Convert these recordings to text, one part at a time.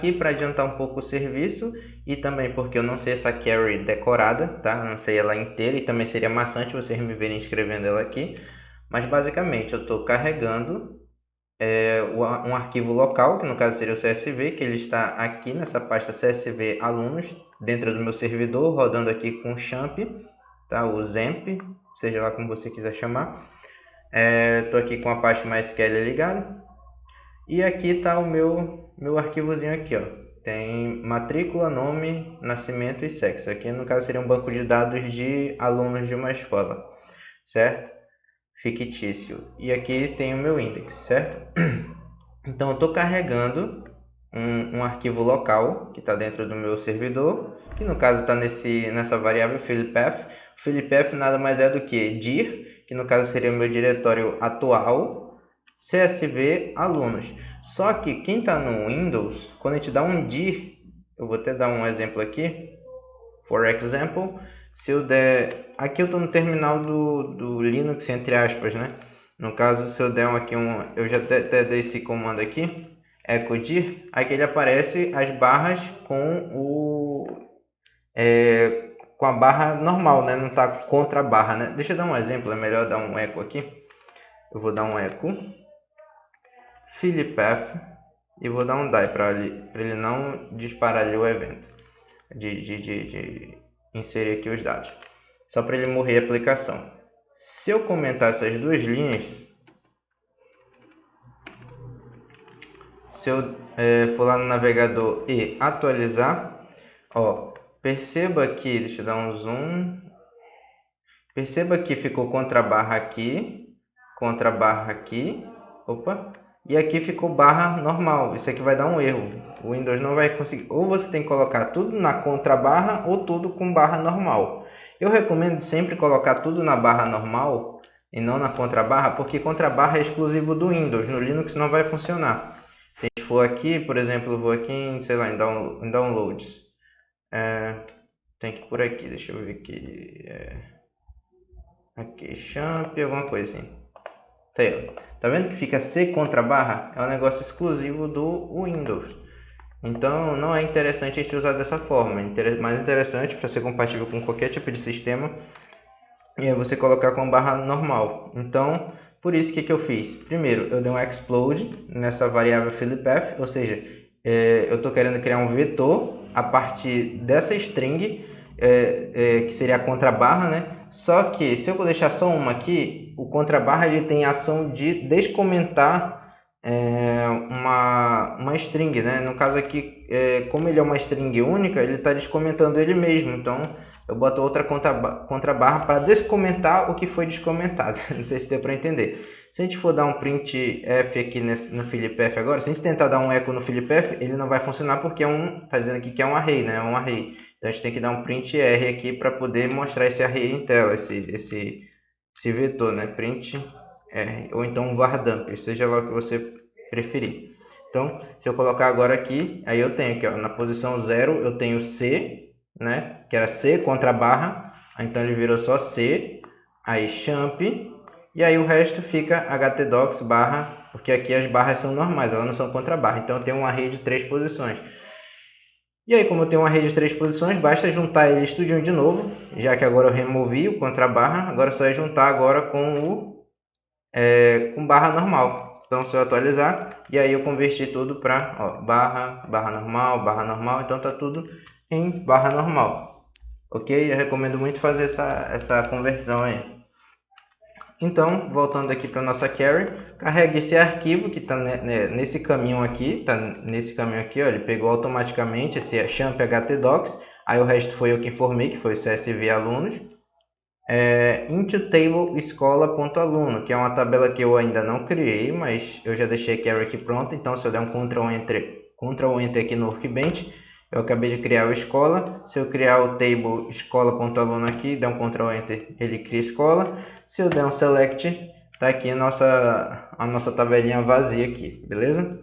aqui para adiantar um pouco o serviço e também porque eu não sei essa carry decorada, tá? Eu não sei ela inteira e também seria maçante vocês me verem escrevendo ela aqui. Mas basicamente eu estou carregando um arquivo local, que no caso seria o CSV, que ele está aqui nessa pasta CSV alunos, dentro do meu servidor, rodando aqui com o XAMPP, tá? O XAMPP, seja lá como você quiser chamar. Estou aqui com a pasta MySQL ligada. E aqui está o meu arquivozinho aqui, ó. Tem matrícula, nome, nascimento e sexo. Aqui no caso seria um banco de dados de alunos de uma escola, certo? Fictício. E aqui tem o meu index, certo? Então eu estou carregando um arquivo local que está dentro do meu servidor, que no caso está nessa variável fieldpath. Fieldpath nada mais é do que dir, que no caso seria o meu diretório atual, CSV alunos. Só que quem está no Windows, quando a gente dá um dir, eu vou até dar um exemplo aqui, for example, se eu der, aqui eu estou no terminal do Linux, entre aspas, né? No caso, se eu der eu já até dei esse comando aqui, echo dir, aqui ele aparece as barras com a barra normal, né? Não está contra a barra, né? Deixa eu dar um exemplo, é melhor dar um echo aqui. Eu vou dar um echo fieldpath e vou dar um die para ele não disparar ali o evento de inserir aqui os dados, só para ele morrer a aplicação. Se eu comentar essas duas linhas, se eu for lá no navegador e atualizar, ó, perceba que, deixa eu dar um zoom, perceba que ficou contra barra aqui, opa, e aqui ficou barra normal. Isso aqui vai dar um erro. O Windows não vai conseguir. Ou você tem que colocar tudo na contrabarra ou tudo com barra normal. Eu recomendo sempre colocar tudo na barra normal e não na contrabarra, porque contrabarra é exclusivo do Windows. No Linux não vai funcionar. Se a gente for aqui, por exemplo, eu vou aqui em, sei lá, em Downloads. Tem que ir por aqui, deixa eu ver aqui. Aqui, champ, alguma coisa assim. Tá aí, ó. Tá vendo que fica C contra barra? É um negócio exclusivo do Windows. Então não é interessante a gente usar dessa forma. Mais interessante para ser compatível com qualquer tipo de sistema é você colocar com barra normal. Então, por isso que eu fiz? Primeiro, eu dei um explode nessa variável fieldpath, ou seja, eu estou querendo criar um vetor a partir dessa string, que seria a contrabarra, né? Só que se eu deixar só uma aqui, o contrabarra ele tem a ação de descomentar uma string, né? No caso aqui, como ele é uma string única, ele está descomentando ele mesmo. Então, eu boto outra contrabarra para descomentar o que foi descomentado. Não sei se deu para entender. Se a gente for dar um print f aqui no fieldpath agora, se a gente tentar dar um echo no fieldpath, ele não vai funcionar porque tá dizendo aqui que é um array, né? É um array. Então a gente tem que dar um print r aqui para poder mostrar esse array em tela, esse vetor, né? Print r, ou então um vardump, seja lá o que você preferir. Então, se eu colocar agora aqui, aí eu tenho aqui, ó, na posição 0 eu tenho C, né? Que era C contra barra, então ele virou só C, aí champ, e aí o resto fica htdocs barra, porque aqui as barras são normais, elas não são contra barra, então eu tenho um array de 3 posições. E aí, como eu tenho um array de 3 posições, basta juntar eles tudinho de novo, já que agora eu removi o contra barra, agora só é juntar agora com barra normal. Então, se eu atualizar, e aí eu converti tudo para barra normal, então tá tudo em barra normal. Ok? Eu recomendo muito fazer essa conversão aí. Então, voltando aqui para nossa carry, carregue esse arquivo que está nesse caminho aqui, ó, ele pegou automaticamente esse champ htdocs, aí o resto foi eu que informei, que foi o csv alunos, into table escola.aluno, que é uma tabela que eu ainda não criei, mas eu já deixei a carry aqui pronta, então se eu der um Ctrl Enter aqui no Workbench, eu acabei de criar o escola. Se eu criar o table escola.aluno aqui, der um Ctrl Enter, ele cria escola. Se eu der um Select, tá aqui a nossa tabelinha vazia aqui, beleza?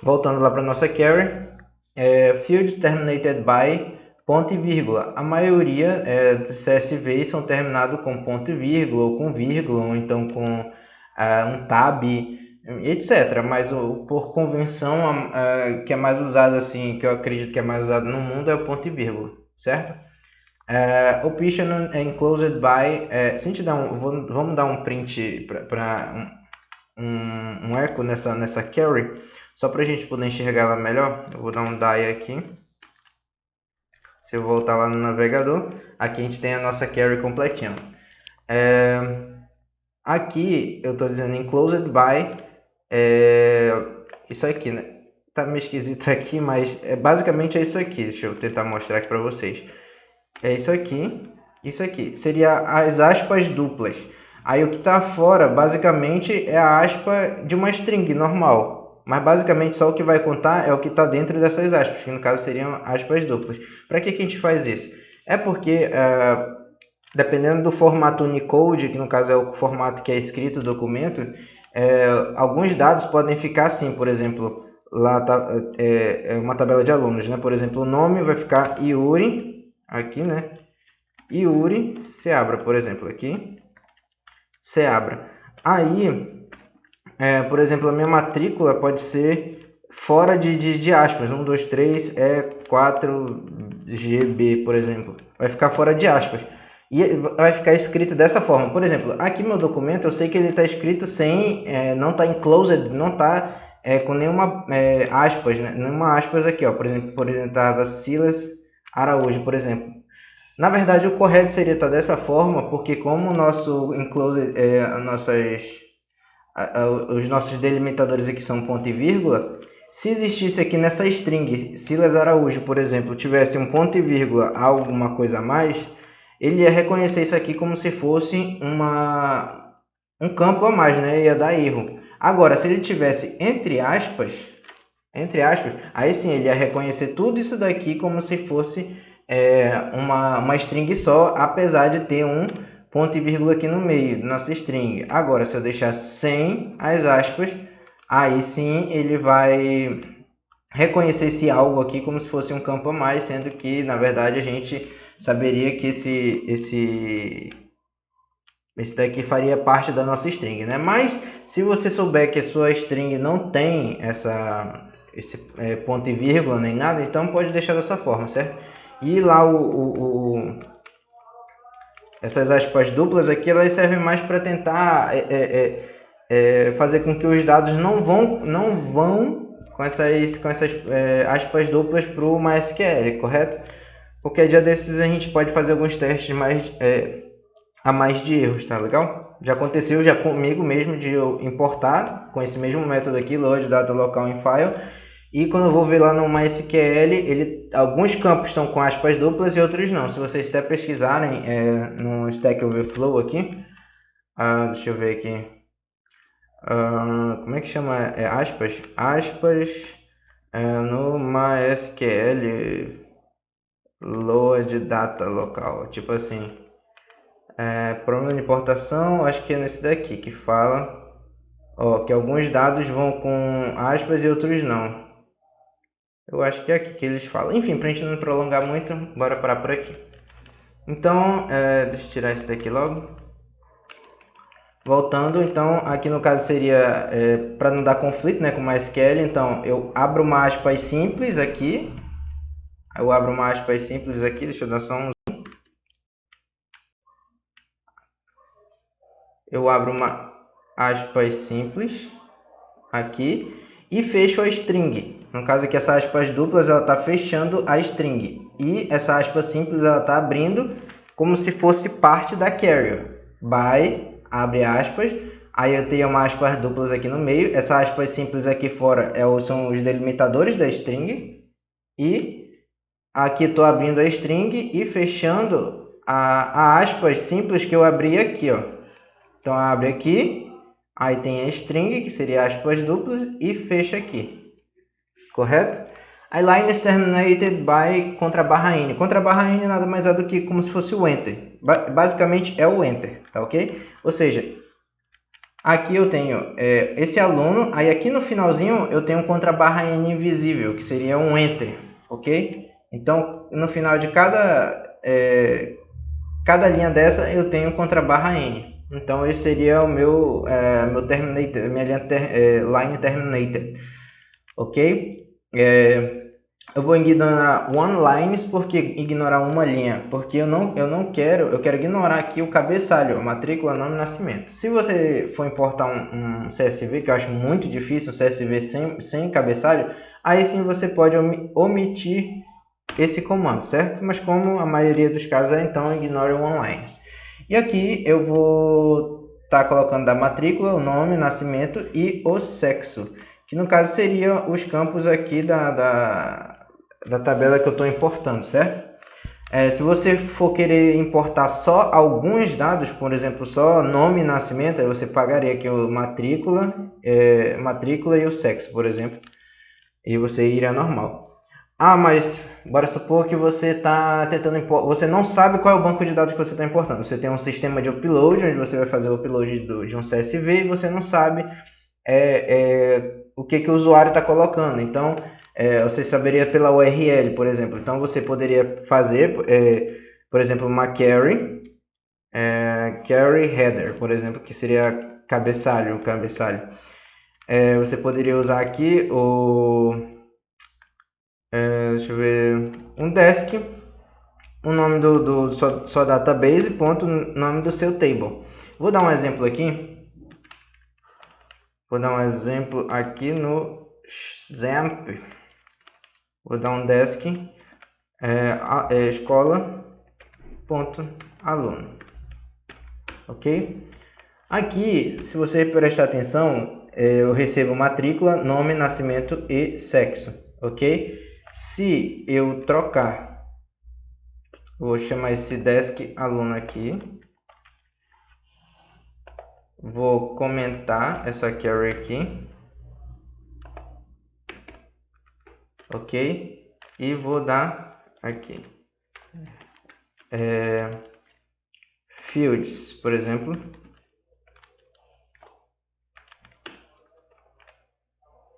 Voltando lá para nossa carry, fields terminated by ponto e vírgula. A maioria dos CSVs são terminados com ponto e vírgula, ou com vírgula, ou então com um tab. etc. Mas por convenção, que é mais usado assim, que eu acredito que é mais usado no mundo, é o ponto e vírgula, certo? Option enclosed by. Se a gente dá vamos dar um print para um echo nessa carry, só para a gente poder enxergar ela melhor. Eu vou dar um die aqui. Se eu voltar lá no navegador, aqui a gente tem a nossa carry completinha. Aqui eu estou dizendo enclosed by, isso aqui, né? Tá meio esquisito aqui, mas basicamente é isso aqui. Deixa eu tentar mostrar aqui para vocês. É isso aqui, isso aqui. Seria as aspas duplas. Aí o que está fora, basicamente, é a aspa de uma string normal. Mas basicamente só o que vai contar é o que está dentro dessas aspas, que no caso seriam aspas duplas. Para que a gente faz isso? É porque, dependendo do formato Unicode, que no caso é o formato que é escrito o documento, alguns dados podem ficar assim, por exemplo, lá tá, é uma tabela de alunos, né? Por exemplo, o nome vai ficar Yuri, aqui, né? Yuri Seabra, por exemplo, aqui, Seabra. Aí, por exemplo, a minha matrícula pode ser fora de aspas, 1, 2, 3, 4 GB, por exemplo. Vai ficar fora de aspas. E vai ficar escrito dessa forma. Por exemplo, aqui meu documento, eu sei que ele está escrito sem, não está enclosed, não está com nenhuma aspas, né? Nenhuma aspas aqui, ó. Por exemplo, estava Silas Araújo, por exemplo. Na verdade, o correto seria estar dessa forma, porque como o nosso enclosed, os nossos delimitadores aqui são ponto e vírgula, se existisse aqui nessa string, Silas Araújo, por exemplo, tivesse um ponto e vírgula, alguma coisa a mais, ele ia reconhecer isso aqui como se fosse um campo a mais, né? Ia dar erro. Agora, se ele tivesse entre aspas, aí sim ele ia reconhecer tudo isso daqui como se fosse uma string só, apesar de ter um ponto e vírgula aqui no meio da nossa string. Agora, se eu deixar sem as aspas, aí sim ele vai reconhecer esse algo aqui como se fosse um campo a mais, sendo que, na verdade, a gente saberia que esse daqui faria parte da nossa string, né? Mas, se você souber que a sua string não tem esse ponto e vírgula nem nada, então pode deixar dessa forma, certo? E lá essas aspas duplas aqui, elas servem mais para tentar fazer com que os dados não vão com essas aspas duplas para o MySQL, correto? Porque dia desses a gente pode fazer alguns testes a mais de erros, tá legal? Já aconteceu comigo mesmo de eu importar com esse mesmo método aqui, load data local in file, e quando eu vou ver lá no MySQL, alguns campos estão com aspas duplas e outros não. Se vocês até pesquisarem no Stack Overflow aqui, deixa eu ver aqui, como é que chama? Aspas no MySQL load data local, tipo assim, problema de importação, acho que é nesse daqui que fala que alguns dados vão com aspas e outros não. Eu acho que é aqui que eles falam. Enfim, para a gente não prolongar muito, bora parar por aqui. Então, deixa eu tirar isso daqui logo. Voltando, então, aqui no caso seria para não dar conflito, né, com o MySQL. Então, eu abro uma aspas simples aqui. Deixa eu dar só um zoom. Eu abro uma aspas simples aqui e fecho a string. No caso aqui, essa aspas duplas, ela está fechando a string. E essa aspa simples, ela está abrindo como se fosse parte da carrier. By, abre aspas. Aí eu tenho uma aspas duplas aqui no meio. Essa aspas simples aqui fora são os delimitadores da string. E aqui estou abrindo a string e fechando a aspas simples que eu abri aqui, ó. Então, abre aqui. Aí tem a string, que seria aspas duplas, e fecha aqui. Correto? A line is terminated by _n. _n nada mais é do que como se fosse o enter. Basicamente é o enter, tá ok? Ou seja, aqui eu tenho esse aluno, aí aqui no finalzinho eu tenho um _n invisível, que seria um enter, ok? Então, no final de cada linha dessa eu tenho um _n. Então esse seria o meu terminator, minha line terminator, ok? Eu vou ignorar one lines, porque ignorar uma linha, porque eu quero ignorar aqui o cabeçalho, a matrícula, nome e nascimento. Se você for importar um CSV, que eu acho muito difícil, um CSV sem cabeçalho, aí sim você pode omitir esse comando, certo? Mas como a maioria dos casos é, então ignore o one lines. E aqui eu vou estar colocando da matrícula, o nome, nascimento e o sexo, que no caso seria os campos aqui da tabela que eu estou importando, certo? Se você for querer importar só alguns dados, por exemplo, só nome e nascimento, aí você pagaria aqui o matrícula e o sexo, por exemplo, e você iria normal. Ah, mas bora supor que você está tentando importar, você não sabe qual é o banco de dados que você está importando. Você tem um sistema de upload, onde você vai fazer o upload de um CSV e você não sabe o que o usuário está colocando. Então, você saberia pela URL, por exemplo. Então, você poderia fazer, por exemplo, uma query header, por exemplo, que seria cabeçalho. Você poderia usar aqui deixa eu ver, um desk, o nome do sua database, ponto, nome do seu table. Vou dar um exemplo aqui. Vou dar um exemplo aqui no XAMPP. Vou dar um desk escola.aluno. Ok? Aqui, se você prestar atenção, eu recebo matrícula, nome, nascimento e sexo. Ok? Se eu trocar, vou chamar esse desk aluno aqui. Vou comentar essa query aqui. Ok? E vou dar aqui fields, por exemplo.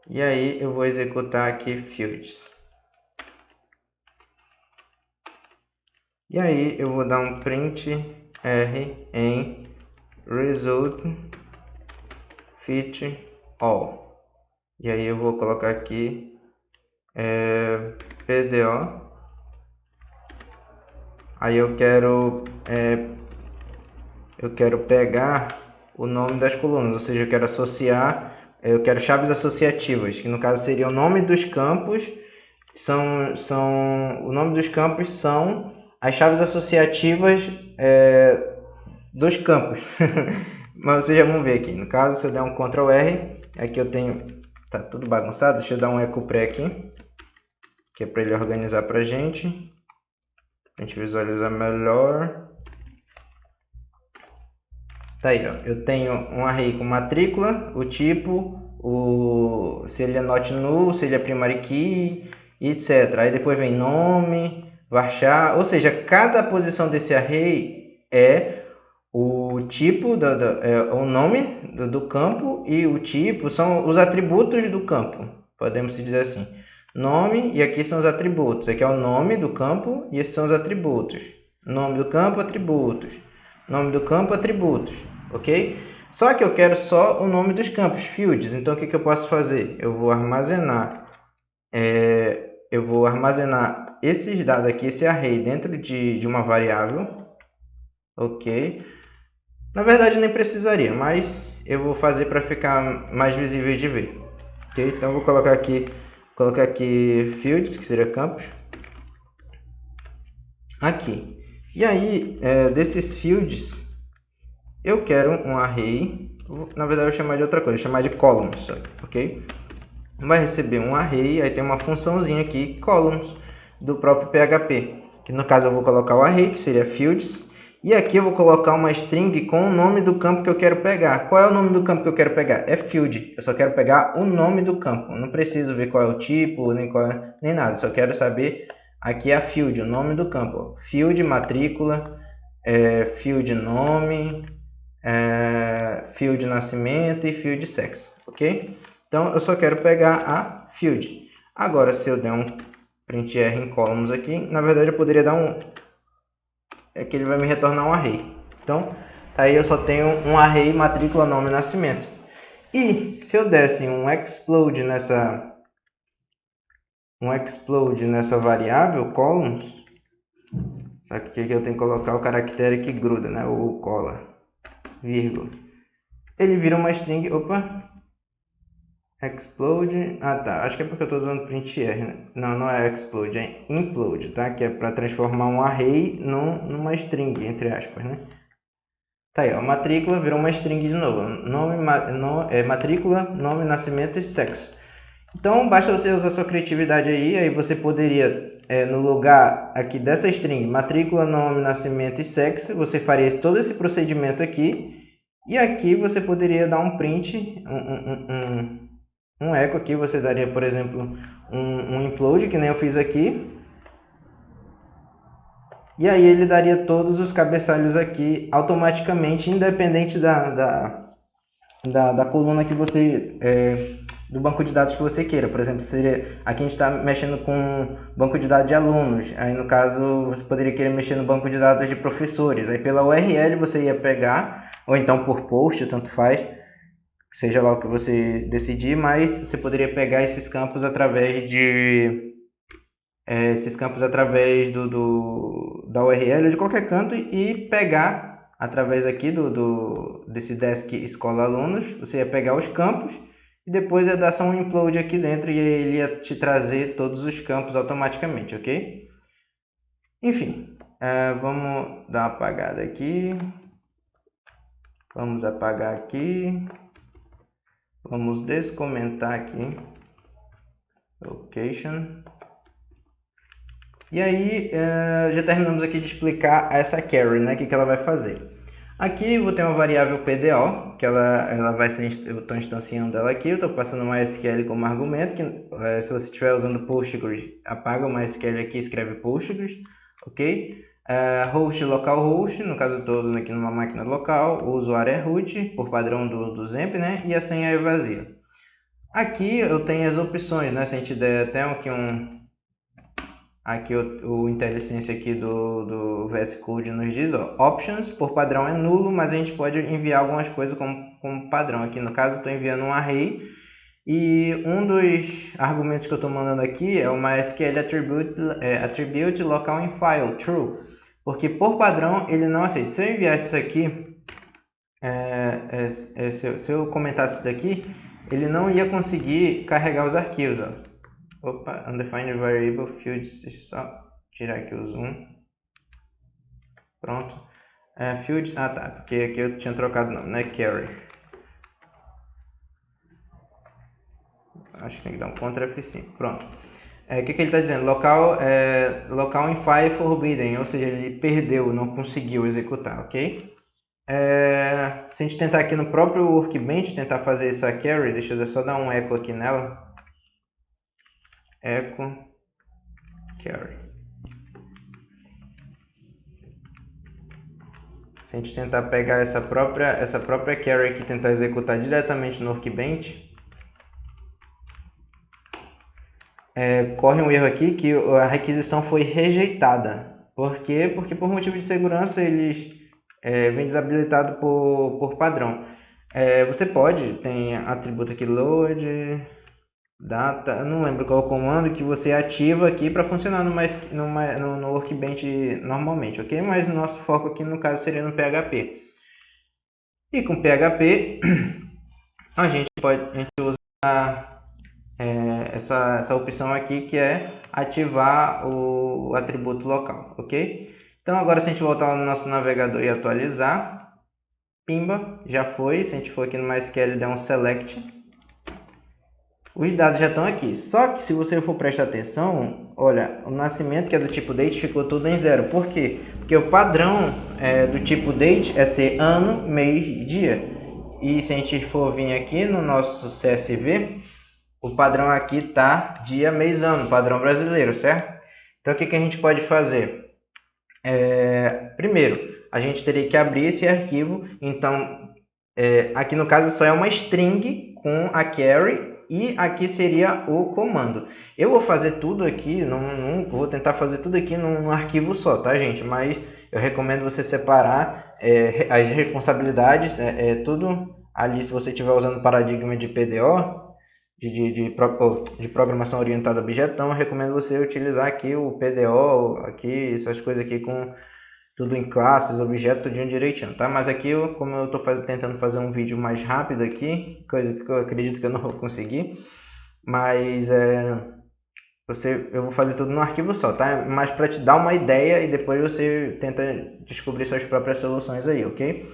E aí eu vou executar aqui fields. E aí eu vou dar um print r em result fit all. E aí eu vou colocar aqui PDO. Aí eu quero pegar o nome das colunas, ou seja, eu quero associar, eu quero chaves associativas, que no caso seria o nome dos campos, o nome dos campos são as chaves associativas dos campos. Mas vocês já vão ver aqui. No caso, se eu der um Ctrl R, aqui eu tenho, tá tudo bagunçado, deixa eu dar um eco pré aqui, que é para ele organizar para a gente visualizar melhor. Tá aí, ó. Eu tenho um array com matrícula, o tipo, se ele é not null, se ele é primary key, etc. Aí depois vem nome, varchar, ou seja, cada posição desse array é o tipo, o nome do campo, e o tipo são os atributos do campo, podemos dizer assim. Nome, e aqui são os atributos. Aqui é o nome do campo e esses são os atributos. Nome do campo, atributos. Nome do campo, atributos. Ok? Só que eu quero só o nome dos campos, fields. Então, o que eu posso fazer? Eu vou armazenar esses dados aqui, esse array, dentro de uma variável. Ok? Na verdade, nem precisaria, mas eu vou fazer para ficar mais visível de ver. Ok? Então, eu vou colocar aqui fields, que seria campos. Aqui. E aí, desses fields, eu quero um array. Na verdade, eu vou chamar de outra coisa, vou chamar de columns, ok? Vai receber um array, aí tem uma funçãozinha aqui, columns, do próprio PHP. Que no caso eu vou colocar o array, que seria fields. E aqui eu vou colocar uma string com o nome do campo que eu quero pegar. Qual é o nome do campo que eu quero pegar? É field. Eu só quero pegar o nome do campo. Eu não preciso ver qual é o tipo, nem nada. Só quero saber aqui a field, o nome do campo. Field matrícula, field nome, field nascimento e field sexo. Ok? Então eu só quero pegar a field. Agora, se eu der um print r em columns aqui, na verdade eu poderia dar que ele vai me retornar um array. Então, aí eu só tenho um array matrícula, nome e nascimento. E se eu desse um explode nessa variável columns, só que aqui eu tenho que colocar o caractere que gruda, né? O cola, vírgula. Ele vira uma string, explode, tá, acho que é porque eu estou usando printr, né? Não é explode, é implode, tá? Que é para transformar um array numa string, entre aspas, né? Tá aí, ó, matrícula virou uma string de novo, matrícula, nome, nascimento e sexo. Então, basta você usar sua criatividade aí você poderia, no lugar aqui dessa string, matrícula, nome, nascimento e sexo, você faria todo esse procedimento aqui, e aqui você poderia dar um print, um echo aqui, você daria, por exemplo, um implode, que nem eu fiz aqui, e aí ele daria todos os cabeçalhos aqui automaticamente, independente da coluna que você... do banco de dados que você queira. Por exemplo, seria, aqui a gente está mexendo com banco de dados de alunos. Aí, no caso, você poderia querer mexer no banco de dados de professores. Aí, pela URL, você ia pegar, ou então por post, tanto faz, seja lá o que você decidir, mas você poderia pegar esses campos através da URL ou de qualquer canto e pegar através aqui desse desk escola alunos, você ia pegar os campos e depois ia dar só um implode aqui dentro e ele ia te trazer todos os campos automaticamente, ok? Enfim, vamos dar uma apagada aqui. Vamos apagar aqui. Vamos descomentar aqui. Location. E aí, já terminamos aqui de explicar essa carry, né? O que ela vai fazer. Aqui eu vou ter uma variável PDO, que ela vai ser, eu estou instanciando ela aqui, eu estou passando o MySQL como argumento, que se você estiver usando Postgres, apaga o MySQL aqui e escreve Postgres, ok? Host, localhost, no caso eu estou usando aqui numa máquina local, o usuário é root, por padrão do XAMPP, né? E a senha é vazia. Aqui eu tenho as opções, né? Se a gente der até aqui o IntelliSense aqui do VS Code nos diz, ó, options, por padrão é nulo, mas a gente pode enviar algumas coisas como padrão. Aqui no caso eu estou enviando um array e um dos argumentos que eu estou mandando aqui é o MySQL attribute local in file, true, porque por padrão ele não aceita. Se eu enviasse isso aqui, se eu comentasse isso daqui, ele não ia conseguir carregar os arquivos, ó. Undefined variable fields, deixa eu só tirar aqui o zoom. Pronto. Fields, tá, porque aqui eu tinha trocado o nome, né? Carry. Acho que tem que dar um Ctrl F5. Pronto. O que ele está dizendo? Local in file forbidden, ou seja, ele perdeu, não conseguiu executar, ok? Se a gente tentar aqui no próprio Workbench, tentar fazer essa carry, deixa eu só dar um echo aqui nela. Echo carry. Se a gente tentar pegar essa própria carry aqui e tentar executar diretamente no Workbench, corre um erro aqui que a requisição foi rejeitada. Por quê? Porque por motivo de segurança eles vêm desabilitado por padrão. Você pode, tem atributo aqui load, data, eu não lembro qual é o comando que você ativa aqui para funcionar no Workbench normalmente, ok? Mas o nosso foco aqui no caso seria no PHP. E com PHP a gente usa essa opção aqui que é ativar o atributo local, ok? Então agora se a gente voltar lá no nosso navegador e atualizar, pimba, já foi. Se a gente for aqui no MySQL e der um select, os dados já estão aqui. Só que se você for prestar atenção, olha, o nascimento que é do tipo date ficou tudo em 0. Por quê? Porque o padrão do tipo date é ser ano, mês, dia. E se a gente for vir aqui no nosso CSV, o padrão aqui tá dia, mês, ano, padrão brasileiro, certo? Então o que a gente pode fazer? Primeiro, a gente teria que abrir esse arquivo. Então aqui no caso só é uma string com a carry e aqui seria o comando. Eu vou fazer tudo aqui, não vou tentar fazer tudo aqui num arquivo só, tá, gente? Mas eu recomendo você separar as responsabilidades, tudo ali. Se você estiver usando paradigma de PDO, de programação orientada a objeto, então eu recomendo você utilizar aqui o PDO, aqui, essas coisas aqui com tudo em classes, objeto, tudinho direitinho, tá? Mas aqui, como eu estou tentando fazer um vídeo mais rápido aqui, coisa que eu acredito que eu não vou conseguir, mas eu vou fazer tudo no arquivo só, tá? Mas para te dar uma ideia e depois você tenta descobrir suas próprias soluções aí, ok?